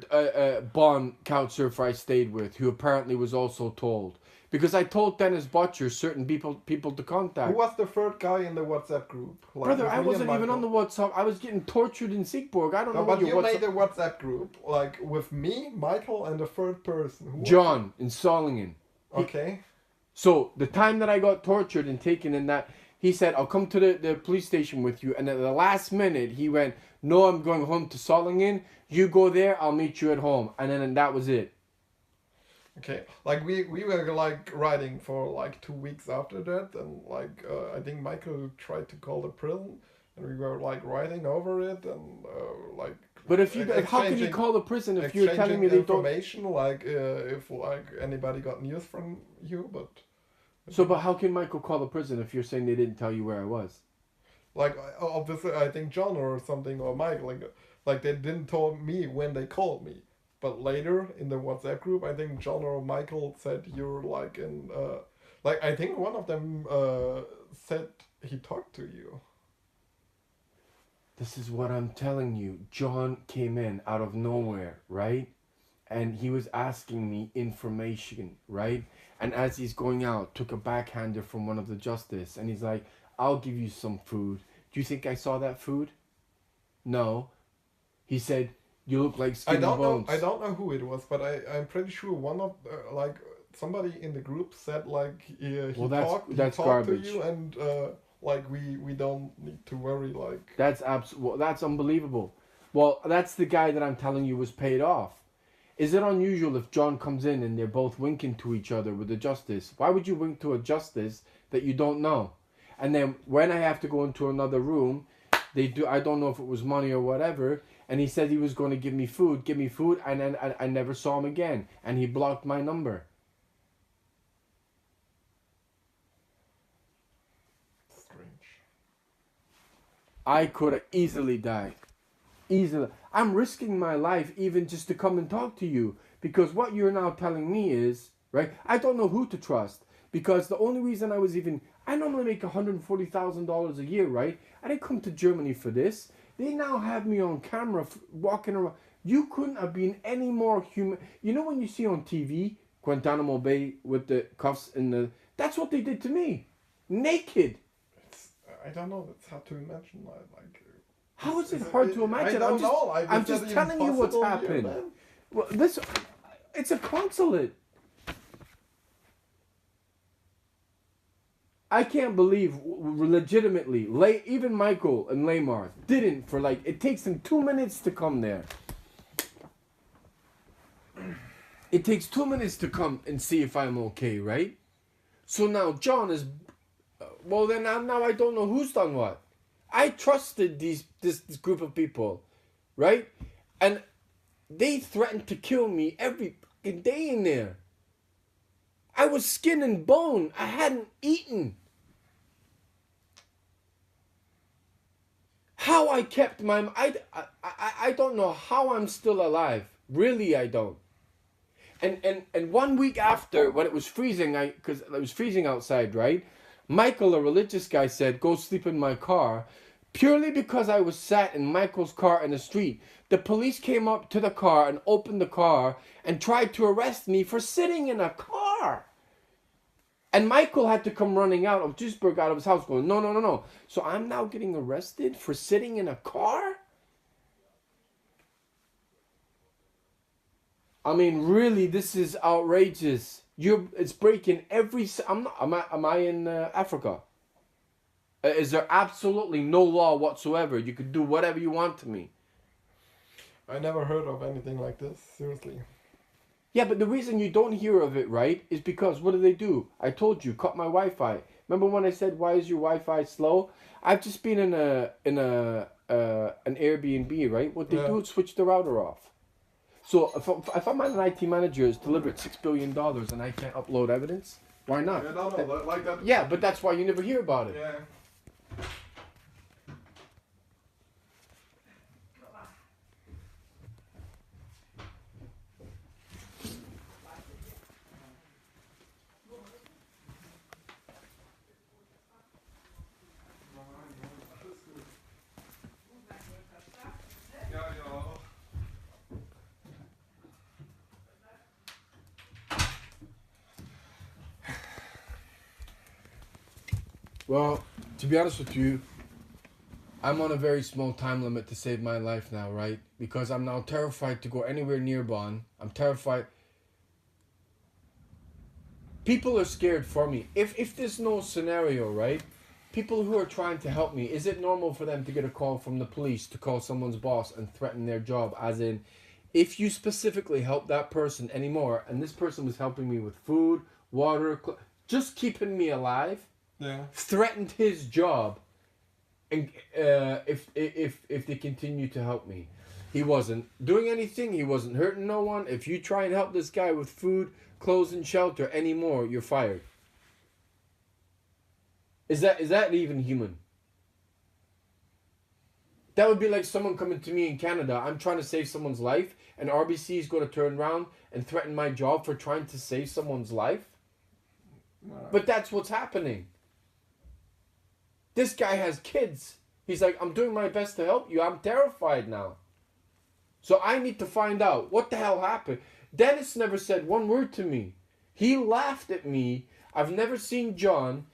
BRAUN couchsurfer I stayed with who apparently was also told. Because I told Dennis Butcher certain people to contact. Who was the third guy in the WhatsApp group? Like, brother, I wasn't even on the WhatsApp. I was getting tortured in Siegburg. I don't know but what you made a WhatsApp group, like with me, Michael, and the third person. Who John in Solingen. Okay. So the time that I got tortured and taken in that, he said, I'll come to the police station with you. And at the last minute, he went, no, I'm going home to Solingen. You go there, I'll meet you at home. And then that was it. Okay, like we were like writing for like 2 weeks after that, and like I think Michael tried to call the prison, and we were like writing over it, and like. But if you, how can you call the prison if you're telling me they don't? Information, like if like anybody got news from you, but. So, but how can Michael call the prison if you're saying they didn't tell you where I was? Like obviously, I think John or something or Mike, like they didn't tell me when they called me. But later in the WhatsApp group, I think John or Michael said you're like in, like I think one of them said he talked to you. This is what I'm telling you. John came in out of nowhere, right? And he was asking me information, right? And as he's going out, took a backhander from one of the justice. And he's like, I'll give you some food. Do you think I saw that food? No. He said, you look like skin and bones. I don't know who it was, but I'm pretty sure one of like somebody in the group said like he talked to you, and like we don't need to worry like. That's unbelievable. Well, that's the guy that I'm telling you was paid off. Is it unusual if John comes in and they're both winking to each other with the justice? Why would you wink to a justice that you don't know? And then when I have to go into another room, they do. I don't know if it was money or whatever. And he said he was going to give me food, and then I never saw him again. And he blocked my number. Strange. I could have easily died. Easily. I'm risking my life even just to come and talk to you. Because what you're now telling me is, right, I don't know who to trust. Because the only reason I normally make $140,000 a year, right? I didn't come to Germany for this. They now have me on camera walking around. You couldn't have been any more human. You know when you see on TV Guantanamo Bay with the cuffs and the... That's what they did to me. Naked. I don't know. It's hard to imagine. How is it hard to imagine? I don't know. I'm just telling you what's happened. Well, it's a consulate. I can't believe, legitimately, even Michael and Lamar didn't for like, it takes them 2 minutes to come there. It takes 2 minutes to come and see if I'm okay, right? So now John is, well then now I don't know who's done what. I trusted this group of people, right? And they threatened to kill me every fucking day in there. I was skin and bone. I hadn't eaten. How I kept my... I don't know how I'm still alive. Really, I don't. And 1 week after, when it was freezing, because it was freezing outside, right? Michael, a religious guy, said, go sleep in my car. Purely because I was sat in Michael's car in the street. The police came up to the car and opened the car and tried to arrest me for sitting in a car. And Michael had to come running out of Duisburg, out of his house, going, no. So I'm now getting arrested for sitting in a car? I mean, really, this is outrageous. It's breaking every... Am I in Africa? Is there absolutely no law whatsoever? You could do whatever you want to me. I never heard of anything like this, seriously. Yeah, but the reason you don't hear of it, right, is because what do? I told you, cut my Wi-Fi. Remember when I said, why is your Wi-Fi slow? I've just been in an Airbnb, right? What they do is switch the router off. So if I'm an IT manager who's delivered $6 billion and I can't upload evidence, why not? Yeah, no, like that. Yeah, but that's why you never hear about it. Yeah. Well, to be honest with you, I'm on a very small time limit to save my life now, right? Because I'm now terrified to go anywhere near Bonn. I'm terrified. People are scared for me. If there's no scenario, right? People who are trying to help me, is it normal for them to get a call from the police to call someone's boss and threaten their job? As in, if you specifically help that person anymore, and this person was helping me with food, water, just keeping me alive, threatened his job, and if they continue to help me. He wasn't doing anything. He wasn't hurting no one. If you try and help this guy with food, clothes, and shelter anymore, you're fired. Is that even human? That would be like someone coming to me in Canada. I'm trying to save someone's life, and RBC is going to turn around and threaten my job for trying to save someone's life. But that's what's happening. This guy has kids. He's like, I'm doing my best to help you. I'm terrified now. So I need to find out what the hell happened. Dennis never said one word to me. He laughed at me. I've never seen John.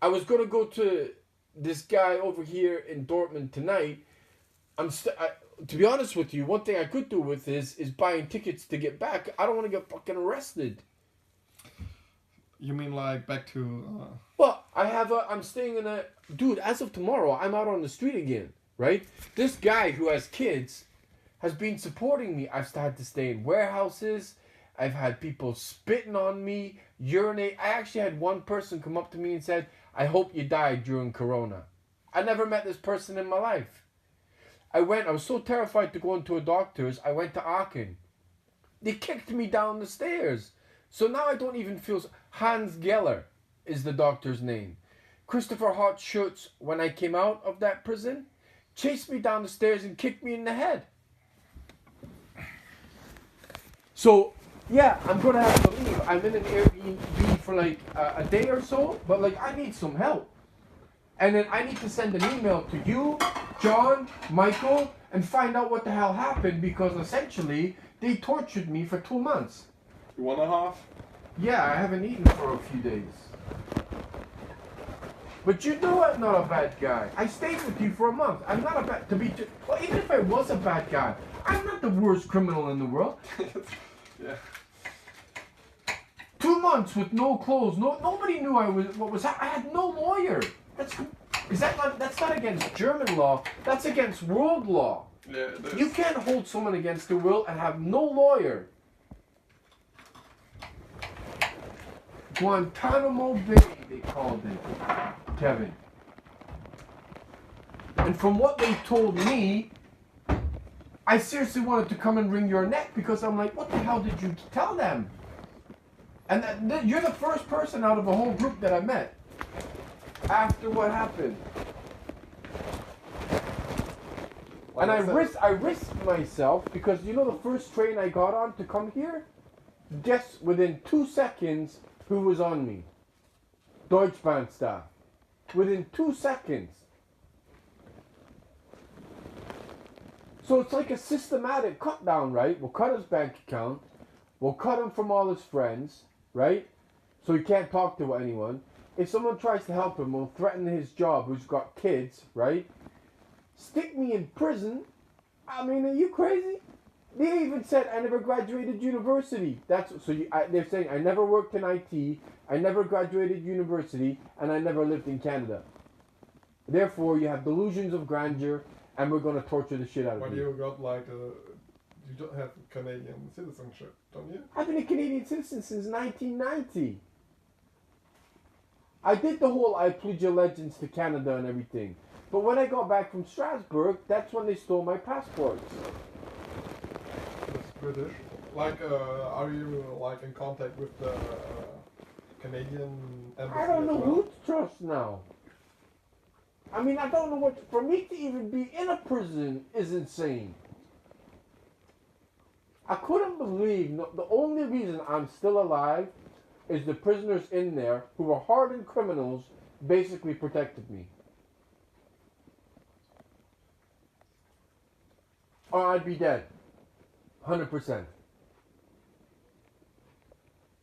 I was going to go to this guy over here in Dortmund tonight. To be honest with you, one thing I could do with is buying tickets to get back. I don't want to get fucking arrested. You mean like back to... Well, I'm staying in a... Dude, as of tomorrow, I'm out on the street again, right? This guy who has kids has been supporting me. I've had to stay in warehouses. I've had people spitting on me, urinate. I actually had one person come up to me and said, I hope you died during Corona. I never met this person in my life. I was so terrified to go into a doctor's, I went to Aachen. They kicked me down the stairs. So now I don't even feel... Hans Geller is the doctor's name. Christopher Hart Schutz, when I came out of that prison, chased me down the stairs and kicked me in the head. So, yeah, I'm going to have to leave. I'm in an Airbnb for like a day or so, but like I need some help. And then I need to send an email to you, John, Michael, and find out what the hell happened, because essentially they tortured me for 2 months. 2.5? Yeah, I haven't eaten for a few days. But you know I'm not a bad guy. I stayed with you for a month. I'm not a bad, well, even if I was a bad guy, I'm not the worst criminal in the world. Yeah. 2 months with no clothes. Nobody knew what was happening. I had no lawyer. That's not against German law. That's against world law. Yeah. You can't hold someone against their will and have no lawyer. Guantanamo Bay, they called it, Kevin. And from what they told me, I seriously wanted to come and wring your neck because I'm like, what the hell did you tell them? And you're the first person out of the whole group that I met after what happened. And I risked myself because you know the first train I got on to come here? Guess within 2 seconds who was on me? Deutschbahn staff. Within 2 seconds. So it's like a systematic cut down, right? We'll cut his bank account. We'll cut him from all his friends, right? So he can't talk to anyone. If someone tries to help him, we'll threaten his job who's got kids, right? Stick me in prison? I mean, are you crazy? They even said I never graduated university. They're saying I never worked in IT, I never graduated university, and I never lived in Canada. Therefore, you have delusions of grandeur, and we're going to torture the shit out of you. But you got like you don't have Canadian citizenship, don't you? I've been a Canadian citizen since 1990. I did the whole I pledge allegiance to Canada and everything. But when I got back from Strasbourg, that's when they stole my passports. That's British. Like, are you like in contact with the Canadian embassy? I don't know as well? who to trust now. I mean, I don't know what... For me to even be in a prison is insane. I couldn't believe... The only reason I'm still alive is the prisoners in there who were hardened criminals basically protected me. Or I'd be dead. 100%.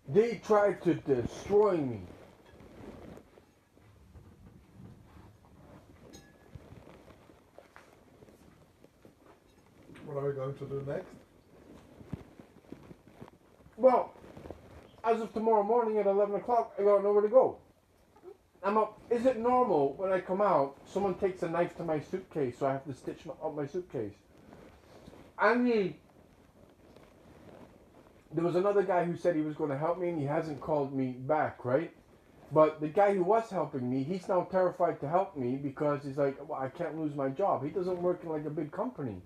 They tried to destroy me. What are we going to do next? Well, as of tomorrow morning at 11 o'clock, I got nowhere to go. I'm up. Is it normal when I come out, someone takes a knife to my suitcase, so I have to stitch up my suitcase? I mean, there was another guy who said he was going to help me, and he hasn't called me back, right? But the guy who was helping me, he's now terrified to help me because he's like, well, I can't lose my job. He doesn't work in like a big company.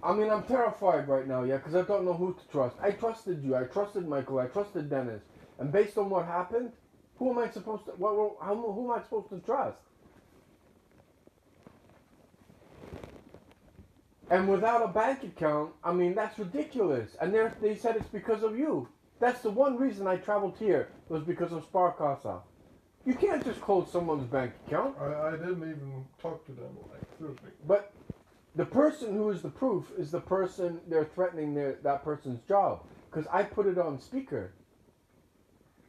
I mean, I'm terrified right now, yeah, because I don't know who to trust. I trusted you, I trusted Michael, I trusted Dennis. And based on what happened, who am I supposed to, who am I supposed to trust? And without a bank account, I mean, that's ridiculous. And they said it's because of you. That's the one reason I traveled here, was because of Sparkassa. You can't just close someone's bank account. I didn't even talk to them, like, seriously. But the person who is the proof is the person they're threatening that person's job. Because I put it on speaker.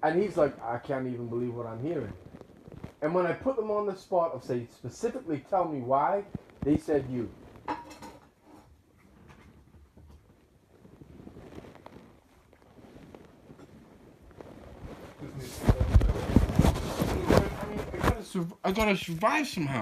And he's like, I can't even believe what I'm hearing. And when I put them on the spot of say, specifically tell me why, they said you. I mean, I gotta survive somehow.